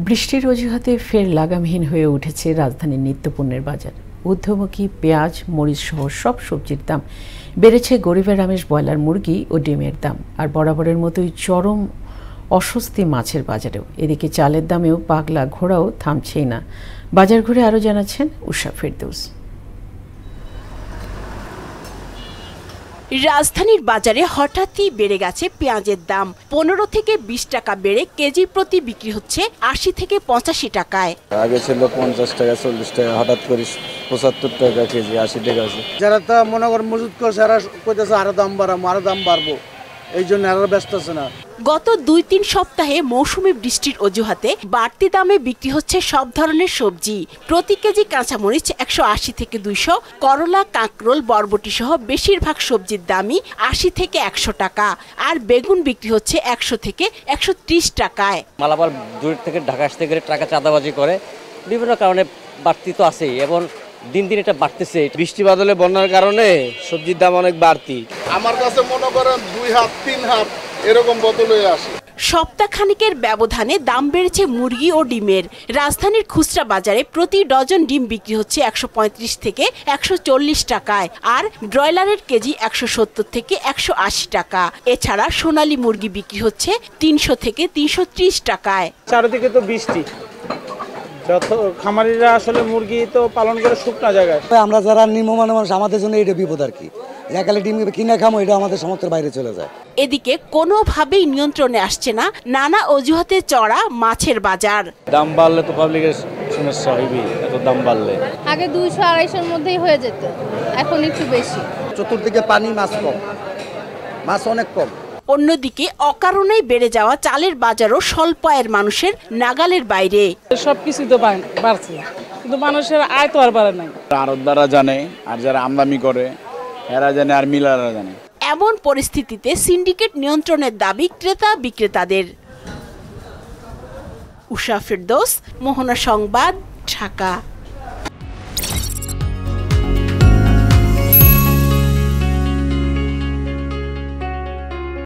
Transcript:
বৃষ্টির অজুহাতে ফের লাগামহীন হয়ে উঠেছে রাজধানীর নিত্যপণ্যের বাজার। ঊর্ধ্বমুখী পেঁয়াজ, মরিচ সহ সব সবজির দাম বেড়েছে। গরিবের আমেজ ব্রয়লার মুরগি ও ডিমের দাম। আর বরাবরের মতোই চরম অস্বস্তি মাছের বাজারেও। এদিকে চালের দামেও পাগলা ঘোড়াও থামছেই না। বাজার ঘুরে আরও জানাচ্ছেন উষা ফেরদৌস। রাজধানীর বাজারে হঠাৎই বেড়ে গেছে পেঁয়াজের দাম। 15 থেকে 20 টাকা বেড়ে কেজি প্রতি বিক্রি হচ্ছে 80 থেকে 85 টাকায়। আগে ছিল 50 টাকা 40 টাকা, হঠাৎ করে 75 টাকা কেজি, 80 টাকা আছে। যারা তা মনে করেন মজুত করছে এরা কইতেছে আরো দাম বাড়বো, এই জন্য আরো ব্যস্ত আছে না। গত 2-3 সপ্তাহে মৌসুমী বৃষ্টির অজুহাতে বাড়তি দামে বিক্রি হচ্ছে সব ধরনের সবজি। প্রতি কেজি কাঁচামরিচ 180 থেকে 200, করলা, কাঁকরোল, বরবটি সহ বেশিরভাগ সবজির দামই 80 থেকে 100 টাকা। আর বেগুন বিক্রি হচ্ছে 100 থেকে 130 টাকায়। মালামাল দূর থেকে ঢাকা আসতে গেলে টাকা চাঁদাবাজি করে, বিভিন্ন কারণে বাড়তি তো আছেই এবং দিন দিন এটা বাড়তেছে। বৃষ্টি বাদলে বন্যার কারণে সবজির দাম অনেক বাড়তি। আমার কাছে মনে করেন 2 হাত 3 হাত এরকম বোতল হয়ে আসে। সপ্তাহখানিকের ব্যবধানে দাম বেড়েছে মুরগি ও ডিমের। রাজধানীর খুচরা বাজারে প্রতি ডজন ডিম বিক্রি হচ্ছে 135 থেকে 140 টাকায়, আর ব্রয়লারের কেজি 170 থেকে 180 টাকা। এছাড়া সোনালী মুরগি বিক্রি হচ্ছে 300 থেকে 330 টাকায়। চারিদিকে তো বৃষ্টি, যত খামারিরা আসলে মুরগি তো পালন করে শুকনা জায়গায়। আমরা যারা নিম্নমানের মানুষ, আমাদের জন্য এটা বিপদ আর কি। একালে ডিম কিনে খামো, এটা আমাদের সামর্থ্যের বাইরে চলে যায়। এদিকে কোনোভাবেই নিয়ন্ত্রণে আসছে না নানা অজুহাতে চড়া মাছের বাজার। দাম বাড়লে তো পাবলিকের সমস্যা হইবে, এত দাম বাড়লে। আগে 200-250-র মধ্যেই হয়ে যেত, এখন একটু বেশি। চতুর্দিকে পানি, মাছ কম, মাছ অনেক কম। অন্যদিকে অকারণেই বেড়ে যাওয়া চালের বাজারও স্বল্প আয়ের মানুষের নাগালের বাইরে। সবকিছু তো বাড়ছে, কিন্তু মানুষের আয় তো আর বাড়ে নাই। আড়তদাররা জানে, আর যারা আমদানি করে এরা জানে, আর মিলাররা জানে। এমন পরিস্থিতিতে সিন্ডিকেট নিয়ন্ত্রণের দাবি ক্রেতা বিক্রেতাদের। উষা ফেরদৌস, মোহনা সংবাদ, ঢাকা।